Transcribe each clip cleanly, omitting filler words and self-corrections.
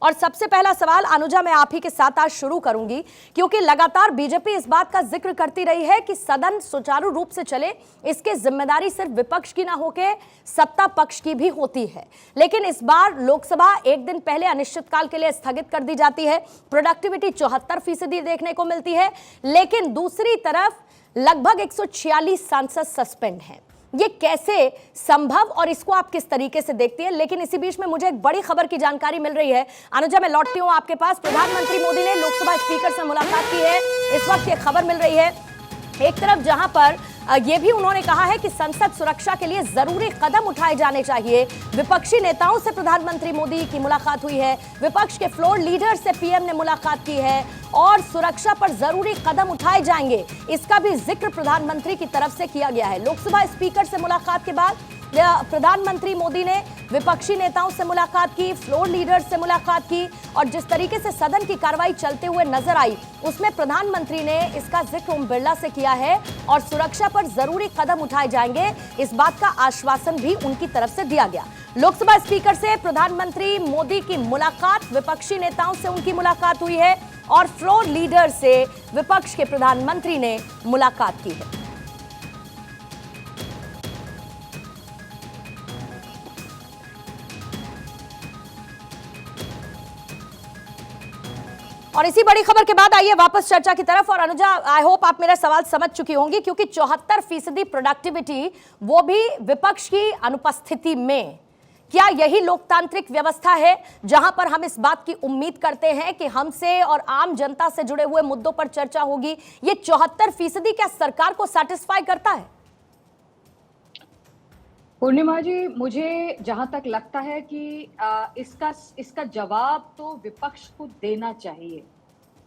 और सबसे पहला सवाल अनुजा मैं आप ही के साथ आज शुरू करूंगी, क्योंकि लगातार बीजेपी इस बात का जिक्र करती रही है कि सदन सुचारू रूप से चले, इसकी जिम्मेदारी सिर्फ विपक्ष की ना होकर सत्ता पक्ष की भी होती है। लेकिन इस बार लोकसभा एक दिन पहले अनिश्चितकाल के लिए स्थगित कर दी जाती है, प्रोडक्टिविटी 74% देखने को मिलती है, लेकिन दूसरी तरफ लगभग 146 सांसद सस्पेंड हैं। ये कैसे संभव और इसको आप किस तरीके से देखती हैं? लेकिन इसी बीच में मुझे एक बड़ी खबर की जानकारी मिल रही है। अनुजा मैं लौटती हूं आपके पास। प्रधानमंत्री मोदी ने लोकसभा स्पीकर से मुलाकात की है, इस वक्त ये खबर मिल रही है। एक तरफ जहां पर ये भी उन्होंने कहा है कि संसद सुरक्षा के लिए जरूरी कदम उठाए जाने चाहिए। विपक्षी नेताओं से प्रधानमंत्री मोदी की मुलाकात हुई है, विपक्ष के फ्लोर लीडर से पीएम ने मुलाकात की है और सुरक्षा पर जरूरी कदम उठाए जाएंगे, इसका भी जिक्र प्रधानमंत्री की तरफ से किया गया है। लोकसभा स्पीकर से मुलाकात के बाद प्रधानमंत्री मोदी ने विपक्षी नेताओं से मुलाकात की, फ्लोर लीडर से मुलाकात की और जिस तरीके से सदन की कार्रवाई चलते हुए नजर आई उसमें प्रधानमंत्री ने इसका जिक्र ओम बिरला से किया है और सुरक्षा पर जरूरी कदम उठाए जाएंगे, इस बात का आश्वासन भी उनकी तरफ से दिया गया। लोकसभा स्पीकर से प्रधानमंत्री मोदी की मुलाकात, विपक्षी नेताओं से उनकी मुलाकात हुई है और फ्लोर लीडर से विपक्ष के प्रधानमंत्री ने मुलाकात की है। और इसी बड़ी खबर के बाद आइए वापस चर्चा की तरफ। और अनुजा, आई होप आप मेरा सवाल समझ चुकी होंगी, क्योंकि 74% प्रोडक्टिविटी, वो भी विपक्ष की अनुपस्थिति में। क्या यही लोकतांत्रिक व्यवस्था है जहां पर हम इस बात की उम्मीद करते हैं कि हमसे और आम जनता से जुड़े हुए मुद्दों पर चर्चा होगी? ये 74% क्या सरकार को सैटिस्फाई करता है? पूर्णिमा जी, मुझे जहां तक लगता है कि इसका जवाब तो विपक्ष को देना चाहिए।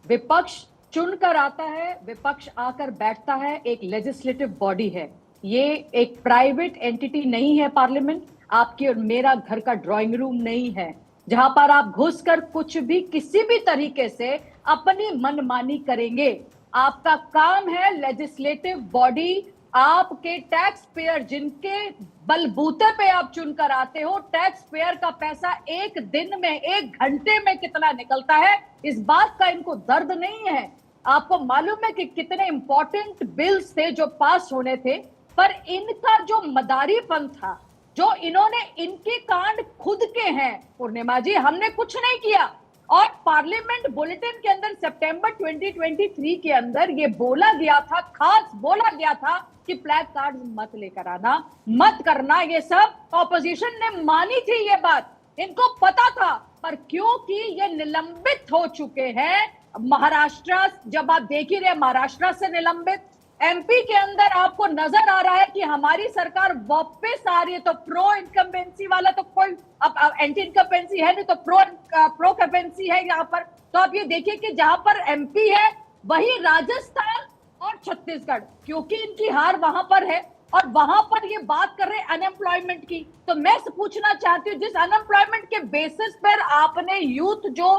विपक्ष चुनकर आता है, विपक्ष आकर बैठता है, एक लेजिस्लेटिव बॉडी है, ये एक प्राइवेट एंटिटी नहीं है। पार्लियामेंट आपके और मेरा घर का ड्राइंग रूम नहीं है जहां पर आप घुसकर कुछ भी किसी भी तरीके से अपनी मनमानी करेंगे। आपका काम है लेजिस्लेटिव बॉडी, आपके टैक्स पेयर जिनके बलबूते पे आप चुनकर आते हो, टैक्स पेयर का पैसा एक दिन में, एक घंटे में कितना निकलता है, इस बात का इनको दर्द नहीं है। आपको मालूम है कि कितने इंपॉर्टेंट बिल्स थे जो पास होने थे, पर इनका जो मदारीपन था, जो इन्होंने, इनके कांड खुद के हैं पूर्णिमा जी, हमने कुछ नहीं किया। और पार्लियामेंट बुलेटिन के अंदर सितंबर 2023 के अंदर ये बोला गया था, खास बोला गया था कि प्लैग कार्ड मत लेकर आना, मत करना, ये सब ऑपोजिशन ने मानी थी ये बात, इनको पता था। पर क्योंकि ये निलंबित हो चुके हैं, महाराष्ट्र, जब आप देख ही रहे महाराष्ट्र से निलंबित, एमपी के अंदर आपको नजर आ रहा है कि हमारी सरकार वापस आ रही है, तो प्रो इनकम्बेंसी वाला तो कोई अब एंटी इनकम्बेंसी है नहीं, तो प्रो कम्बेंसी है यहाँ पर। तो आप ये देखिए कि जहां पर एमपी है वही राजस्थान और छत्तीसगढ़, क्योंकि इनकी हार वहां पर है और वहां पर ये बात कर रहे हैं अनएम्प्लॉयमेंट की। तो मैं पूछना चाहती हूँ, जिस अनएम्प्लॉयमेंट के बेसिस पर आपने यूथ जो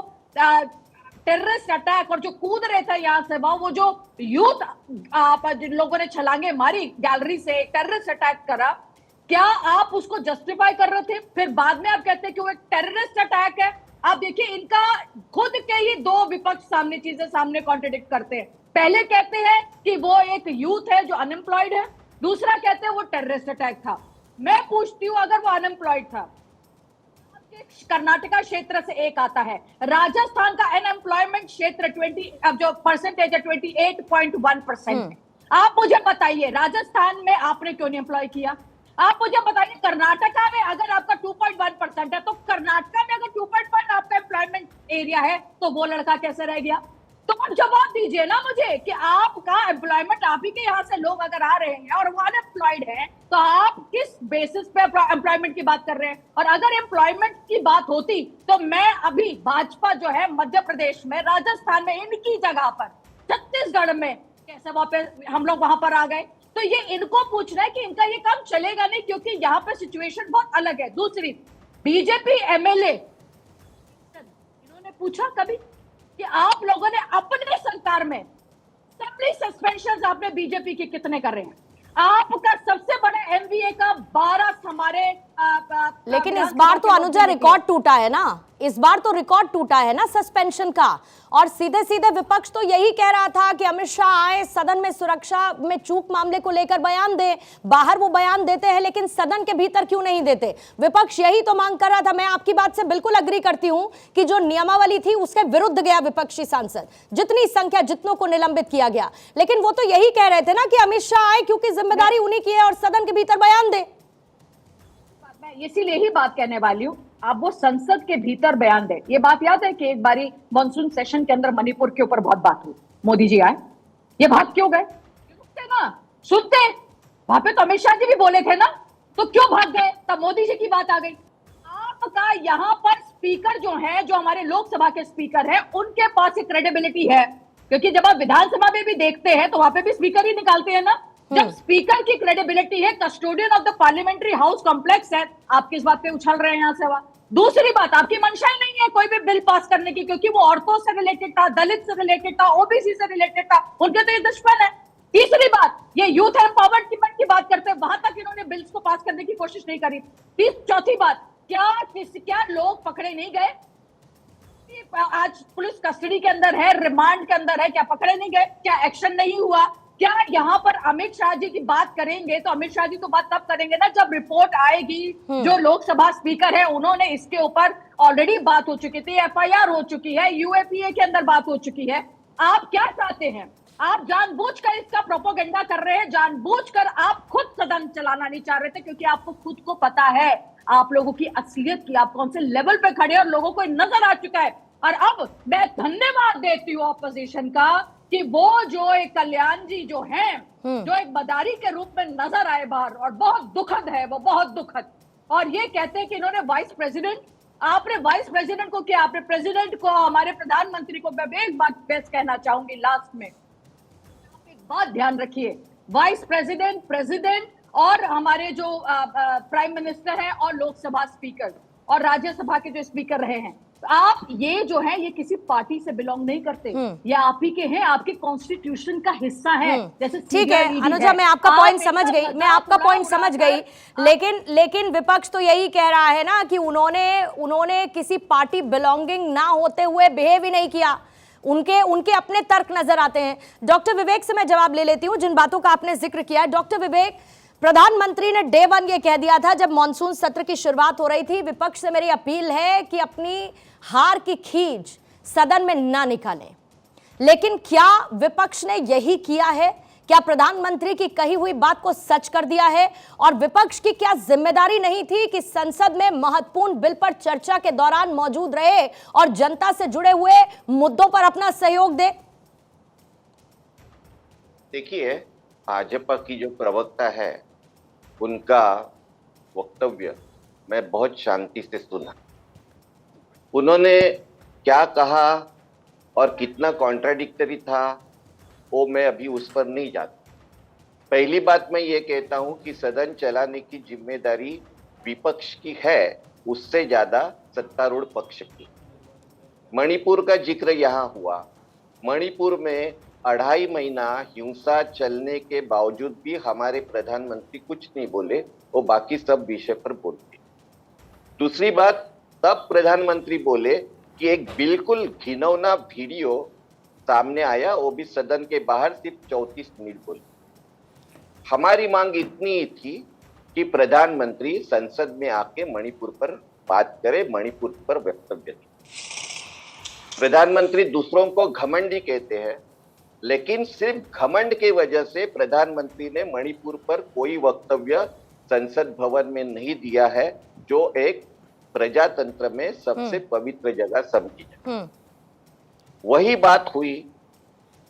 टेररिस्ट अटैक और जो कूद रहे थे यहां से वहां, वो जो यूथ जिन लोगों ने छलांगे मारी गैलरी से, टेररिस्ट अटैक करा, क्या आप उसको जस्टिफाई कर रहे थे? फिर बाद में आप कहते हैं कि वो एक टेररिस्ट अटैक है। आप देखिए, इनका खुद के ही दो विपक्ष सामने चीजें सामने कॉन्ट्रडिक्ट करते हैं। पहले कहते हैं कि वो एक यूथ है जो अनएम्प्लॉयड है, दूसरा कहते हैं वो टेररिस्ट अटैक था। मैं पूछती हूं, अगर वो अनएम्प्लॉयड था, कर्नाटका क्षेत्र से एक आता है, राजस्थान का अनएम्प्लॉयमेंट क्षेत्र 20, अब जो परसेंटेज है 28.1% है। आप मुझे बताइए राजस्थान में आपने क्यों नहीं एम्प्लॉय किया? आप मुझे बताइए कर्नाटका में अगर आपका 2.1% है, तो कर्नाटका में अगर 2.1 आपका एम्प्लॉयमेंट एरिया है, तो वो लड़का कैसे रह गया? तो आप जवाब दीजिए ना मुझे कि आपका एम्प्लॉयमेंट, आप ही के यहाँ से लोग अगर आ रहे हैं और वो अनएम्प्लॉयड है, तो आप किस बेसिस पे एम्प्लॉयमेंट की बात कर रहे हैं? और अगर एम्प्लॉयमेंट की बात होती तो मैं अभी भाजपा जो है मध्य प्रदेश में, राजस्थान में, इनकी जगह पर छत्तीसगढ़ में कैसे वापस हम लोग वहां पर आ गए? तो ये इनको पूछना है कि इनका ये काम चलेगा नहीं, क्योंकि यहाँ पे सिचुएशन बहुत अलग है। दूसरी, बीजेपी एमएलए इन्होंने पूछा कभी कि आप लोगों ने अपने सरकार में असेंबली सस्पेंशन आपने बीजेपी के कितने कर रहे हैं? आपका सबसे बड़ा एमवीए का 12 हमारे लेकिन इस बार तो अनुजा रिकॉर्ड टूटा है ना, इस बार तो रिकॉर्ड टूटा है ना सस्पेंशन का। और सीधे सीधे विपक्ष तो यही कह रहा था कि अमित शाह आए, सदन में सुरक्षा में चूक मामले को लेकर बयान दे। बाहर वो बयान देते हैं लेकिन सदन के भीतर क्यों नहीं देते? विपक्ष यही तो मांग कर रहा था। मैं आपकी बात से बिल्कुल अग्री करती हूं कि जो नियमावली थी उसके विरुद्ध गया विपक्षी सांसद, जितनी संख्या जितनों को निलंबित किया गया। लेकिन वो तो यही कह रहे थे ना कि अमित शाह आए क्योंकि जिम्मेदारी उन्हीं की है और सदन के भीतर बयान दे। मैं इसीलिए ही बात कहने वाली हूँ, आप वो संसद के भीतर बयान दें। ये बात याद है कि एक बारी मॉनसून सेशन के अंदर मणिपुर के ऊपर बहुत बात हुई, मोदी जी आए, ये भाग क्यों गए? सुनते ना, सुनते वहां पे तो अमित शाह जी भी बोले थे ना, तो क्यों भाग गए? तब मोदी जी की बात आ गई। आपका यहाँ पर स्पीकर जो है, जो हमारे लोकसभा के स्पीकर है, उनके पास एक क्रेडिबिलिटी है, क्योंकि जब आप विधानसभा में भी देखते हैं तो वहां पे भी स्पीकर ही निकालते हैं ना। जब स्पीकर की क्रेडिबिलिटी है, custodian of the parliamentary house complex है, आप किस बात पे उछल रहे हैं यहां से? दूसरी बात, आपकी मंशा ही नहीं है कोई भी बिल पास करने की, क्योंकि वो औरतों से रिलेटेड था, दलित से रिलेटेड था, ओबीसी से रिलेटेड था, उनके तो ये दुश्मन है। तीसरी बात, ये यूथ एम्पावरमेंट की बात करते हैं, वहां तक इन्होंने बिल्स को पास करने की कोशिश नहीं करी। चौथी बात, क्या लोग पकड़े नहीं गए? आज पुलिस कस्टडी के अंदर है, रिमांड के अंदर है, क्या पकड़े नहीं गए? क्या एक्शन नहीं हुआ? क्या यहाँ पर अमित शाह जी की बात करेंगे तो अमित शाह जी तो बात तब करेंगे ना जब रिपोर्ट आएगी। जो लोकसभा स्पीकर है उन्होंने इसके ऊपर ऑलरेडी बात हो चुकी थी, एफआईआर हो चुकी है, यूएपीए के अंदर बात हो चुकी है। आप क्या चाहते हैं? आप जानबूझकर इसका प्रोपोगेंडा कर रहे हैं, जानबूझकर आप खुद सदन चलाना नहीं चाह रहे थे, क्योंकि आपको खुद को पता है आप लोगों की असलियत की, आप कौन से लेवल पे खड़े और लोगों को नजर आ चुका है। और अब मैं धन्यवाद देती हूँ ऑपोजिशन का कि वो जो एक कल्याण जी जो हैं, जो एक मदारी के रूप में नजर आए बाहर, और बहुत दुखद है वो, बहुत दुखद। और ये कहते हैं कि इन्होंने वाइस प्रेसिडेंट, आपने वाइस प्रेसिडेंट को किया, आपने प्रेसिडेंट को, हमारे प्रधानमंत्री को। मैं एक बात बेस्ट कहना चाहूंगी लास्ट में, आप एक बात ध्यान रखिए, वाइस प्रेसिडेंट, प्रेसिडेंट और हमारे जो प्राइम मिनिस्टर हैं और लोकसभा स्पीकर और राज्यसभा के जो स्पीकर रहे हैं, आप ये जो है ये किसी पार्टी से बिलोंग नहीं करते, ये आप ही के हैं, आपके कॉन्स्टिट्यूशन का हिस्सा है। जैसे ठीक है अनुजा, मैं आपका पॉइंट समझ गई, मैं आपका पॉइंट समझ गई, लेकिन विपक्ष तो यही कह रहा है ना कि उन्होंने किसी पार्टी बिलोंगिंग ना होते हुए बिहेव ही नहीं किया। उनके अपने तर्क नजर आते हैं। डॉक्टर विवेक से मैं जवाब ले लेती हूं जिन बातों का आपने जिक्र किया। डॉक्टर विवेक, प्रधानमंत्री ने डे 1 ये कह दिया था जब मॉनसून सत्र की शुरुआत हो रही थी, विपक्ष से मेरी अपील है कि अपनी हार की खींच सदन में ना निकालें। लेकिन क्या विपक्ष ने यही किया है? क्या प्रधानमंत्री की कही हुई बात को सच कर दिया है? और विपक्ष की क्या जिम्मेदारी नहीं थी कि संसद में महत्वपूर्ण बिल पर चर्चा के दौरान मौजूद रहे और जनता से जुड़े हुए मुद्दों पर अपना सहयोग दे? देखिए, भाजपा की जो प्रवक्ता है उनका वक्तव्य मैं बहुत शांति से सुना। उन्होंने क्या कहा और कितना कॉन्ट्राडिक्टरी था वो मैं अभी उस पर नहीं जाता। पहली बात मैं ये कहता हूं कि सदन चलाने की जिम्मेदारी विपक्ष की है, उससे ज्यादा सत्तारूढ़ पक्ष की। मणिपुर का जिक्र यहाँ हुआ। मणिपुर में 2.5 महीना हिंसा चलने के बावजूद भी हमारे प्रधानमंत्री कुछ नहीं बोले, वो बाकी सब विषय पर बोलते। दूसरी बात, तब प्रधानमंत्री बोले कि एक बिल्कुल घिनौना वीडियो सामने आया, वो भी सदन के बाहर सिर्फ 34 मिनट बोले। हमारी मांग इतनी ही थी कि प्रधानमंत्री संसद में आके मणिपुर पर बात करे, मणिपुर पर वक्तव्य दे। प्रधानमंत्री दूसरों को घमंडी कहते हैं, लेकिन सिर्फ घमंड की वजह से प्रधानमंत्री ने मणिपुर पर कोई वक्तव्य संसद भवन में नहीं दिया है, जो एक प्रजातंत्र में सबसे पवित्र जगह समझी जाए। वही बात हुई